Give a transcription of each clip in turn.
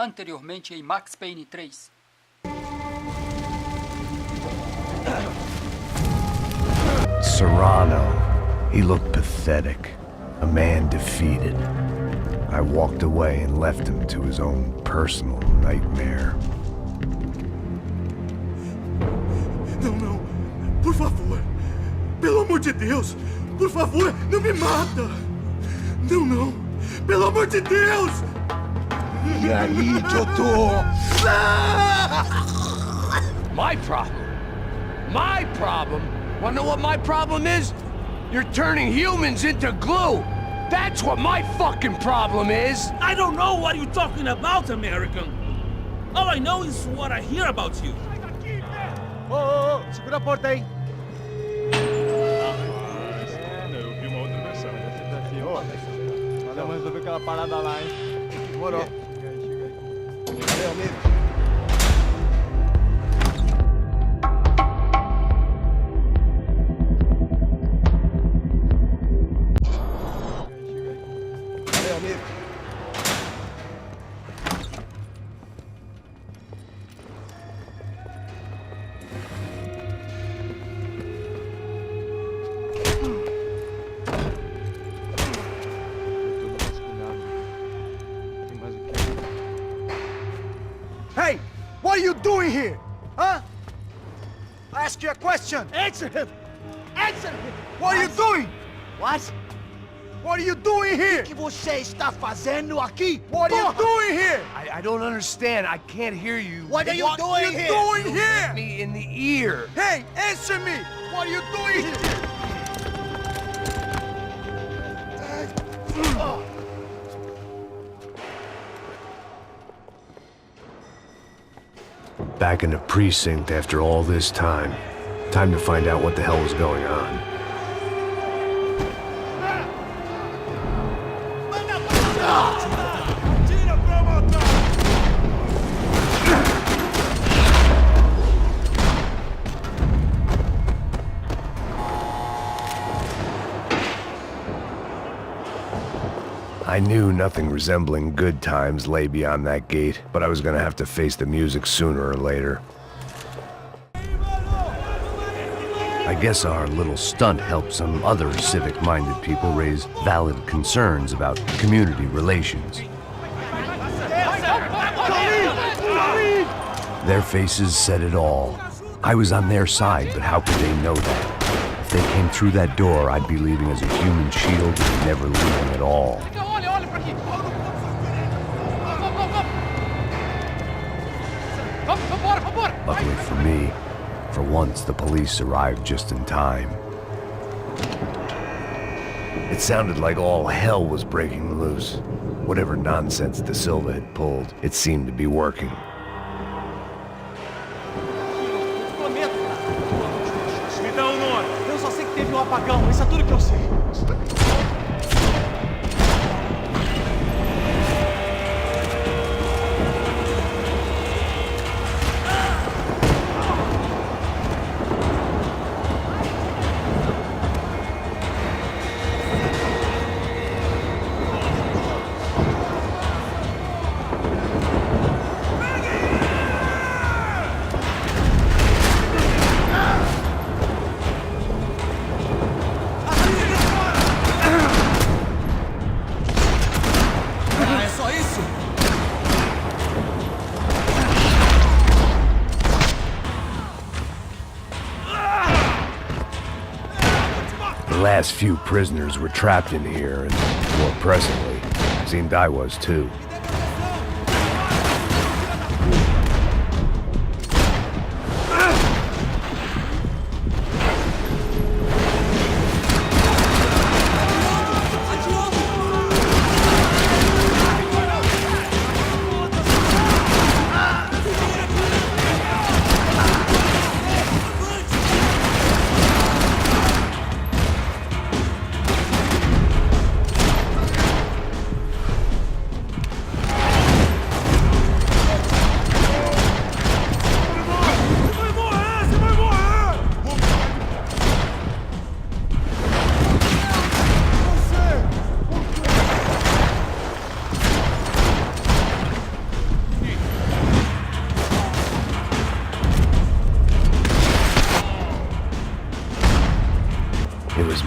Anteriormente em Max Payne 3. Serrano. He looked pathetic. A man defeated. I walked away and left him to his own personal nightmare. Não. Por favor. Pelo amor de Deus. Por favor, não me mata. Não. Pelo amor de Deus. E aí, Totó? My problem? Wanna know what my problem is? You're turning humans into glue. That's what my fucking problem is. I don't know what you're talking about, American. All I know is what I hear about you. Ô, segura a porta aí. Eu vi uma outra versão. Valeu, mas resolveu aquela parada lá, hein? Demorou. Chega aí. Valeu, amigo. Hey, what are you doing here? Huh? I ask you a question. Answer him! Answer him! What are you doing? What? What are you doing here? O que você está fazendo aqui? What are you doing here? I don't understand. I can't hear you. What are you doing here? Doing here? Hit me in the ear. Hey, answer me. What are you doing here? Back in the precinct after all this time. Time to find out what the hell was going on. I knew nothing resembling good times lay beyond that gate, but I was gonna have to face the music sooner or later. I guess our little stunt helped some other civic-minded people raise valid concerns about community relations. Their faces said it all. I was on their side, but how could they know that? If they came through that door, I'd be leaving as a human shield and never leaving at all. Luckily for me, for once the police arrived just in time. It sounded like all hell was breaking loose. Whatever nonsense De Silva had pulled, it seemed to be working. Me dá o nome. Eu só sei que teve um apagão. Isso é tudo que eu sei. The last few prisoners were trapped in here, and more pressingly, seemed I was too.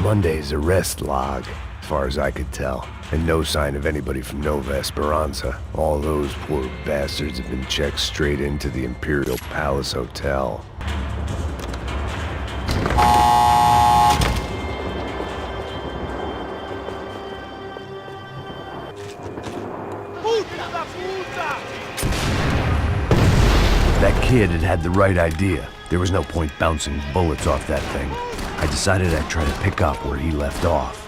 Monday's arrest log, as far as I could tell. And no sign of anybody from Nova Esperanza. All those poor bastards have been checked straight into the Imperial Palace Hotel. That kid had the right idea. There was no point bouncing bullets off that thing. I decided I'd try to pick up where he left off.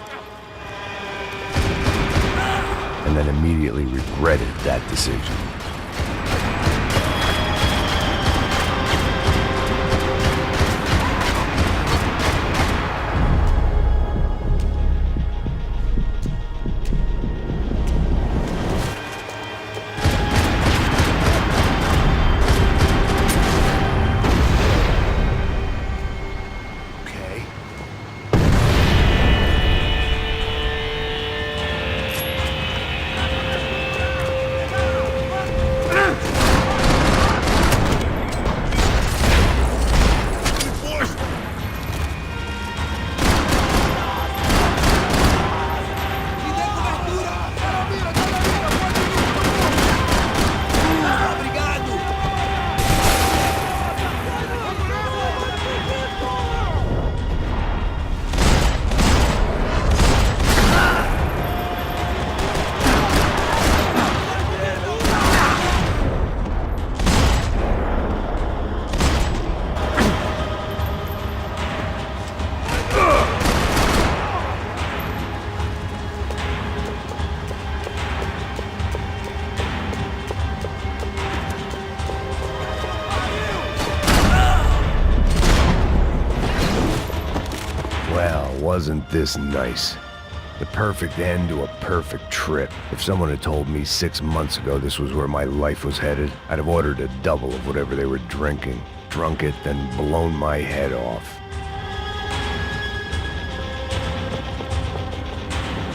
And then immediately regretted that decision. Wasn't this nice? The perfect end to a perfect trip. If someone had told me 6 months ago this was where my life was headed, I'd have ordered a double of whatever they were drinking, drunk it, then blown my head off.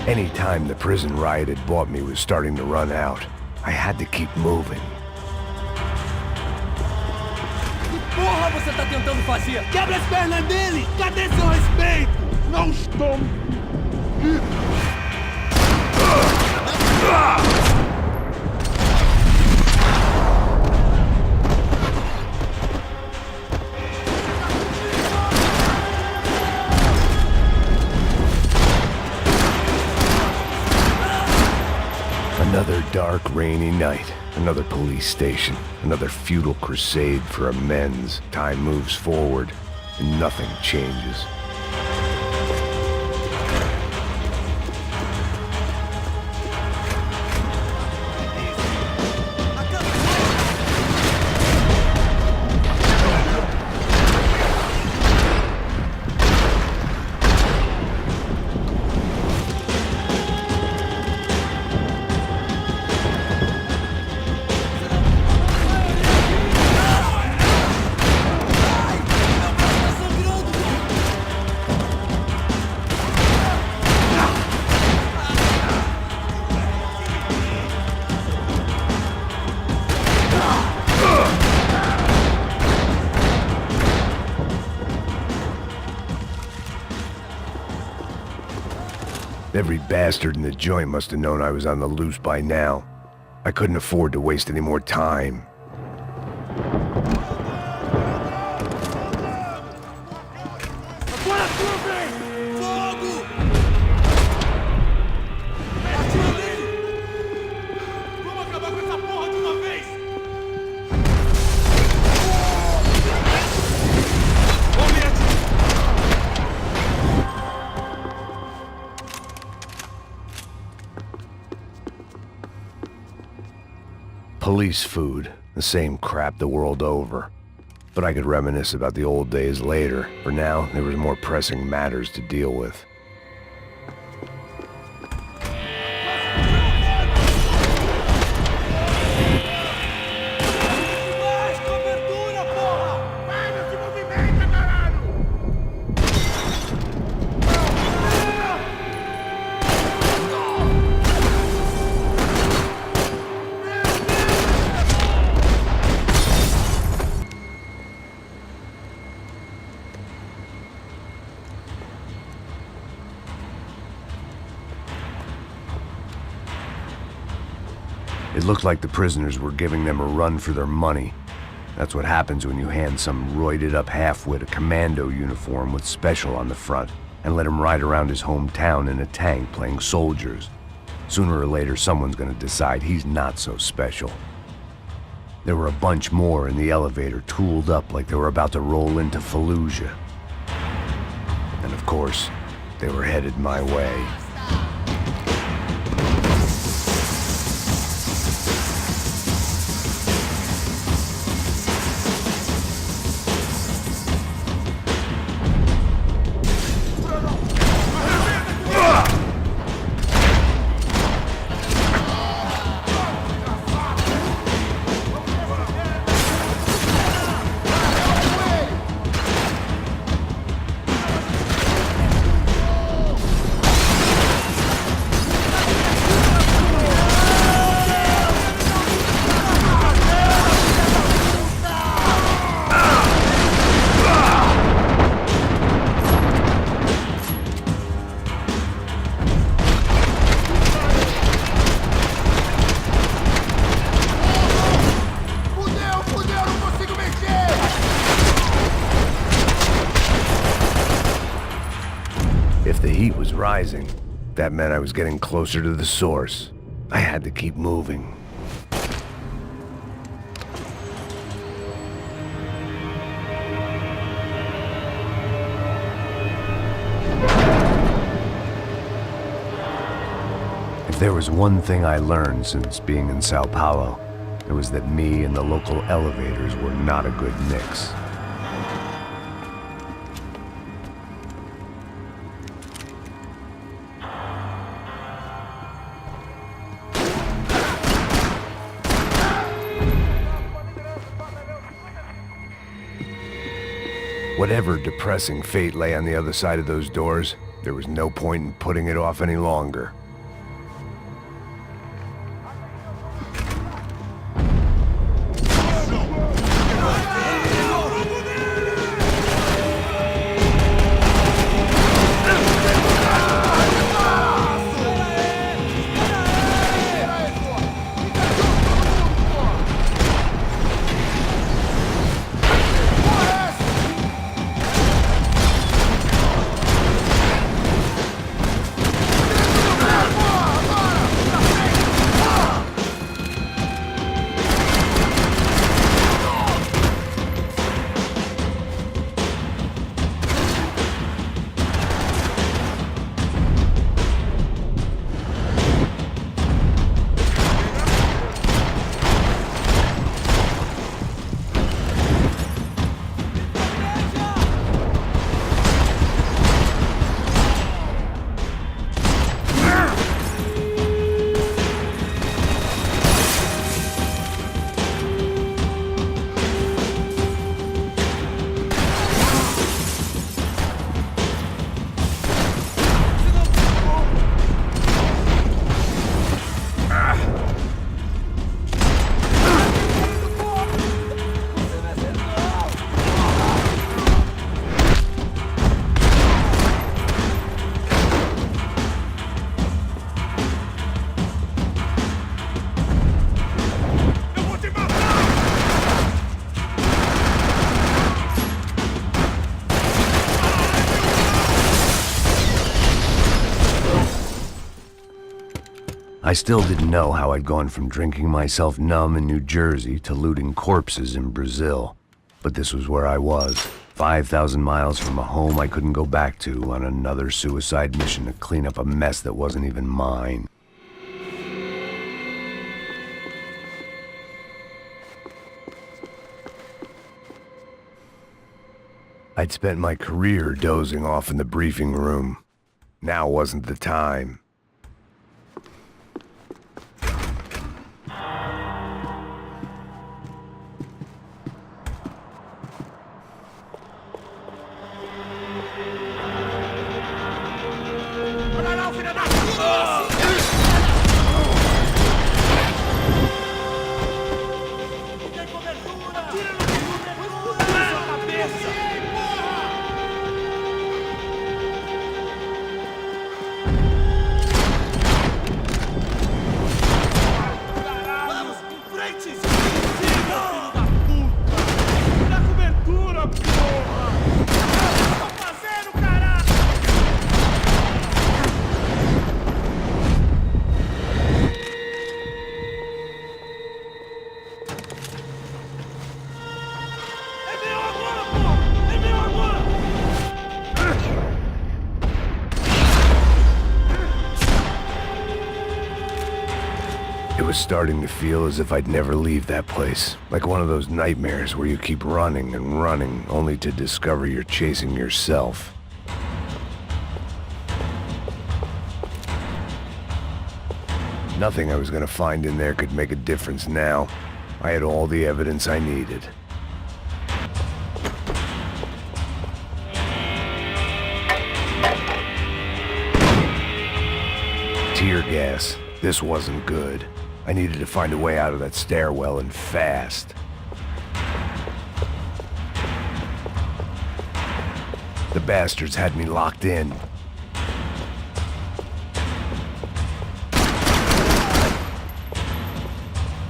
Any time the prison riot had bought me was starting to run out, I had to keep moving. Que porra você tá tentando fazer? Quebra as pernas dele! Cadê seu respeito? Não estou... Another dark, rainy night. Another police station. Another futile crusade for amends. Time moves forward, and nothing changes. Every bastard in the joint must have known I was on the loose by now. I couldn't afford to waste any more time. Police food, the same crap the world over. But I could reminisce about the old days later. For now, there was more pressing matters to deal with. It looked like the prisoners were giving them a run for their money. That's what happens when you hand some roided-up halfwit a commando uniform with special on the front and let him ride around his hometown in a tank playing soldiers. Sooner or later, someone's gonna decide he's not so special. There were a bunch more in the elevator, tooled up like they were about to roll into Fallujah. And of course, they were headed my way. If the heat was rising, that meant I was getting closer to the source. I had to keep moving. If there was one thing I learned since being in Sao Paulo, it was that me and the local elevators were not a good mix. Whatever depressing fate lay on the other side of those doors, there was no point in putting it off any longer. I still didn't know how I'd gone from drinking myself numb in New Jersey to looting corpses in Brazil. But this was where I was, 5,000 miles from a home I couldn't go back to, on another suicide mission to clean up a mess that wasn't even mine. I'd spent my career dozing off in the briefing room. Now wasn't the time. vai te esquecer, filho da puta! Na cobertura, porra! O que eu tô fazendo, caralho? É meu agora, porra! É meu agora! It was starting to feel as if I'd never leave that place. Like one of those nightmares where you keep running and running, only to discover you're chasing yourself. Nothing I was gonna find in there could make a difference now. I had all the evidence I needed. Tear gas. This wasn't good. I needed to find a way out of that stairwell and fast. The bastards had me locked in.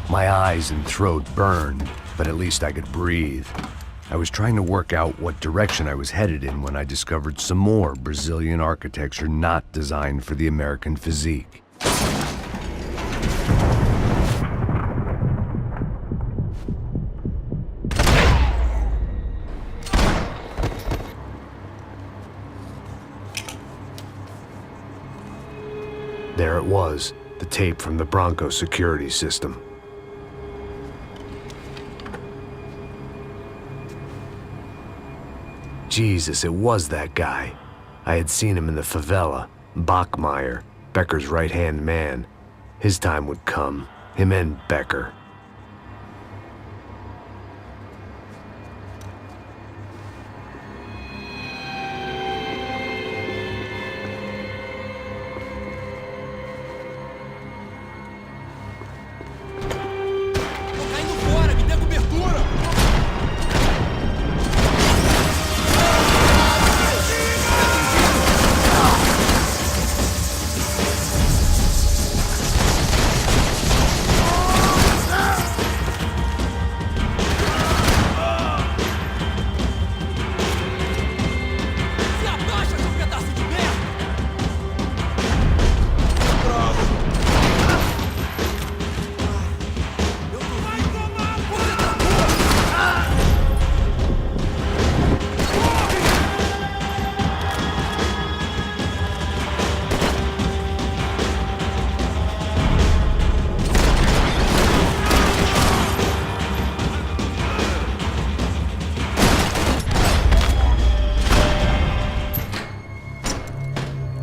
My eyes and throat burned, but at least I could breathe. I was trying to work out what direction I was headed in when I discovered some more Brazilian architecture not designed for the American physique. There it was, the tape from the Branco security system. Jesus, it was that guy. I had seen him in the favela, Bachmeyer, Becker's right-hand man. His time would come, him and Becker.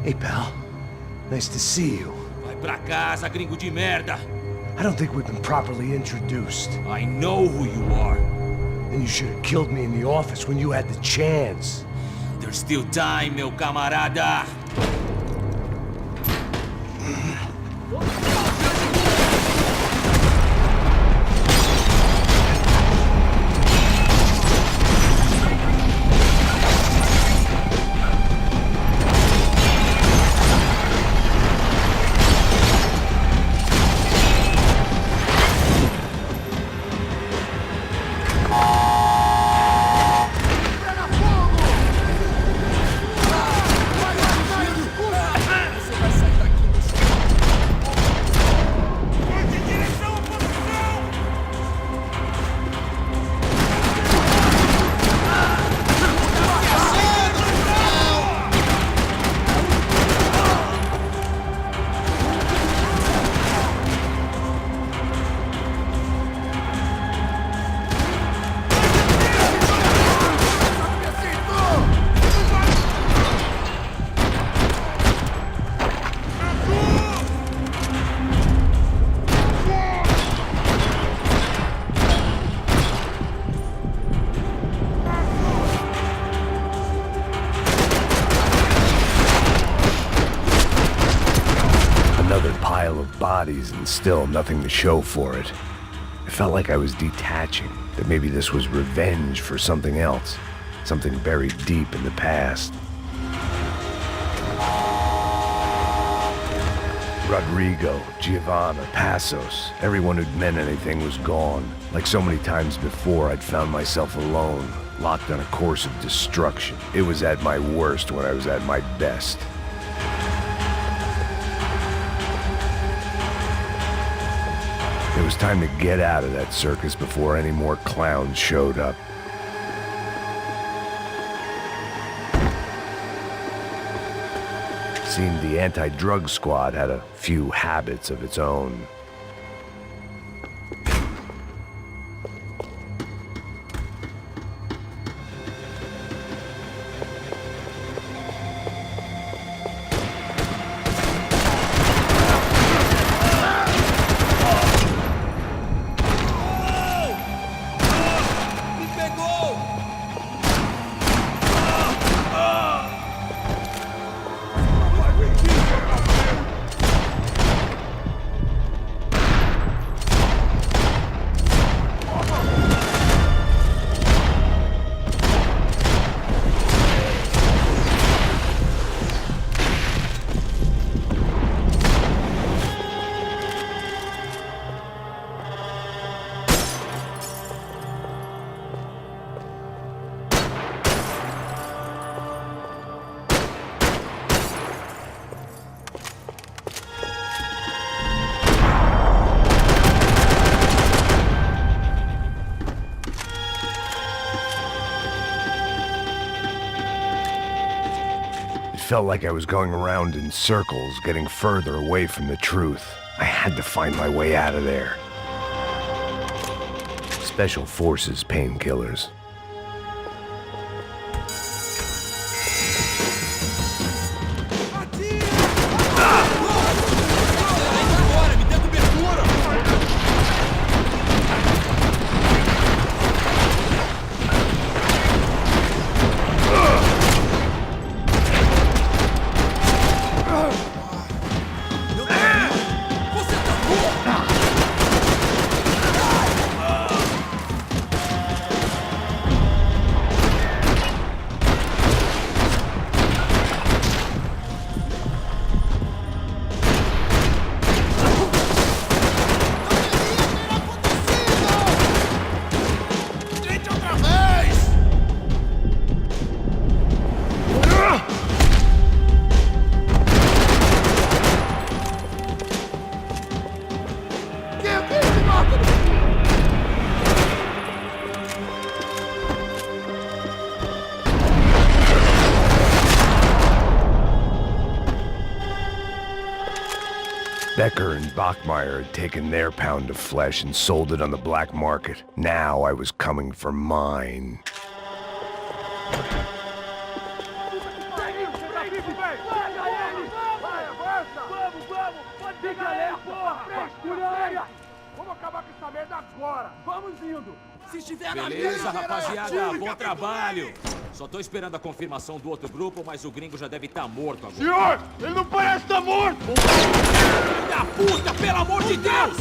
Hey, pal. Nice to see you. Vai pra casa, gringo de merda! I don't think we've been properly introduced. I know who you are. Then you should have killed me in the office when you had the chance. There's still time, meu camarada! Bodies and still nothing to show for it. I felt like I was detaching, that maybe this was revenge for something else, something buried deep in the past. Rodrigo, Giovanna, Passos, everyone who'd meant anything was gone. Like so many times before, I'd found myself alone, locked on a course of destruction. It was at my worst when I was at my best. It was time to get out of that circus before any more clowns showed up. Seemed the anti-drug squad had a few habits of its own. Felt like I was going around in circles, getting further away from the truth. I had to find my way out of there. Special Forces painkillers. Becker and Bachmeyer had taken their pound of flesh and sold it on the black market. Now I was coming for mine. Vamos acabar com essa merda agora! Vamos indo! Se estiver na Beleza, rapaziada, bom trabalho. Só tô esperando a confirmação do outro grupo, mas o gringo já deve estar morto agora. Senhor, ele não parece estar morto! Filho da puta, pelo amor de Deus!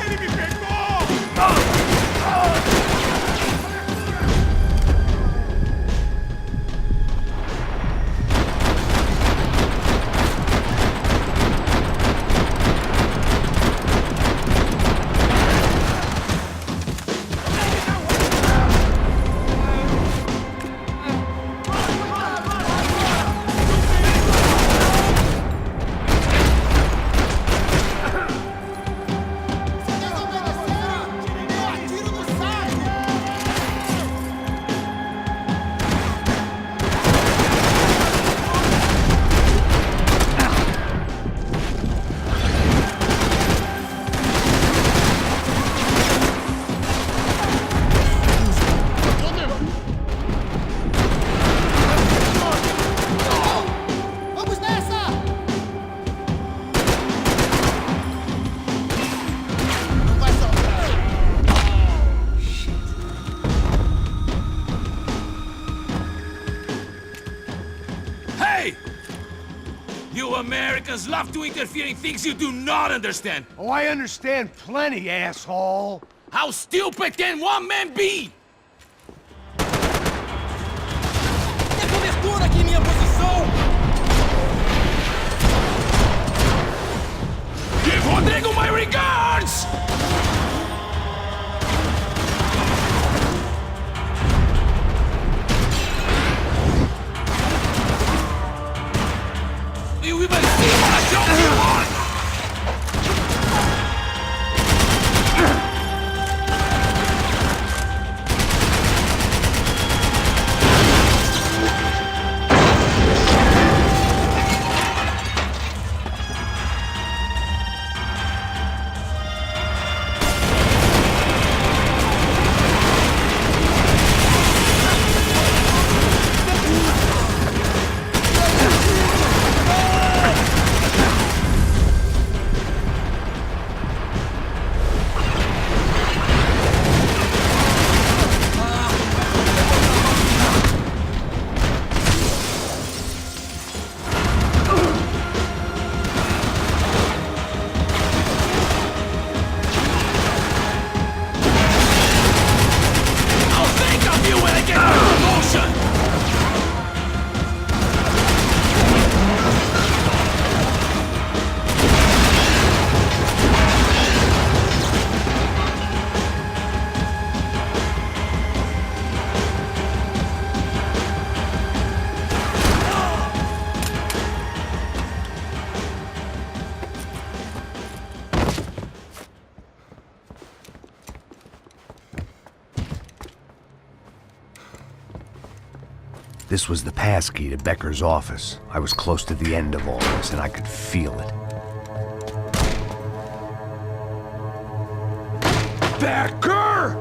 Ele me pegou! You Americans love to interfere in things you do not understand. Oh, I understand plenty, asshole. How stupid can one man be? Tem cobertura aqui em minha posição! Give Rodrigo my regards! Do you even see what I don't want? This was the passkey to Becker's office. I was close to the end of all this, and I could feel it. Becker!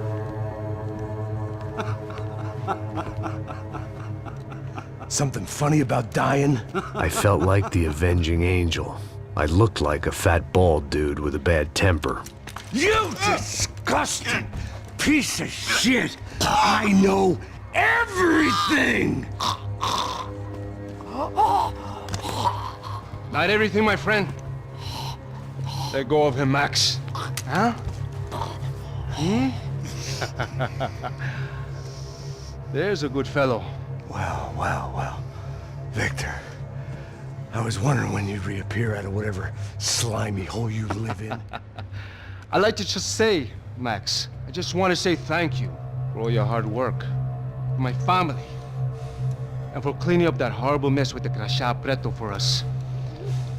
Something funny about dying? I felt like the avenging angel. I looked like a fat bald dude with a bad temper. You disgusting piece of shit! I know everything! Not everything, my friend. Let go of him, Max. Huh? There's a good fellow. Well. Victor, I was wondering when you'd reappear out of whatever slimy hole you live in. I'd like to just say, Max, I just want to say thank you for all your hard work, for my family, and for cleaning up that horrible mess with the crachá preto for us.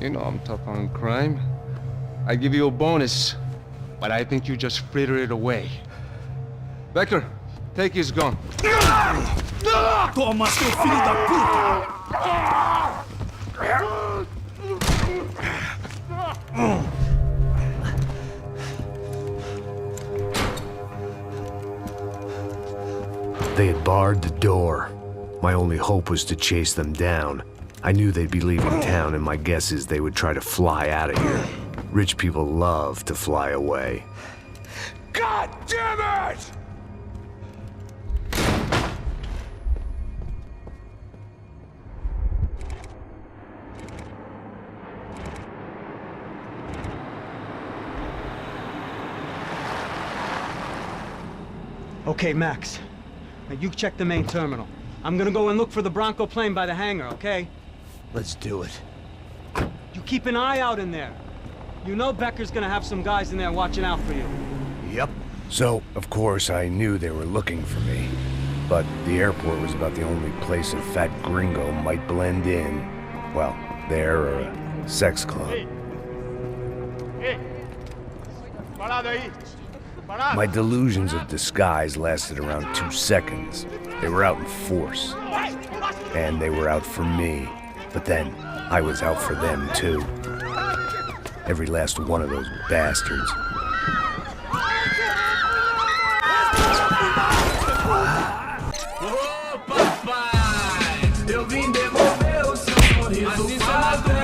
You know I'm tough on crime. I give you a bonus, but I think you just fritter it away. Becker, take his gun. Toma, seu filho da puta! They had barred the door. My only hope was to chase them down. I knew they'd be leaving town, and my guess is they would try to fly out of here. Rich people love to fly away. God damn it! Okay, Max. Now you check the main terminal. I'm gonna go and look for the Bronco plane by the hangar, okay? Let's do it. You keep an eye out in there. You know Becker's gonna have some guys in there watching out for you. Yep. So, of course, I knew they were looking for me. But the airport was about the only place a fat gringo might blend in. Well, there or a sex club. My delusions of disguise lasted around 2 seconds. They were out in force. And they were out for me. But then, I was out for them, too. Every last one of those bastards. Ô, papai, eu vim devolver o seu sorriso. Assim só nós dois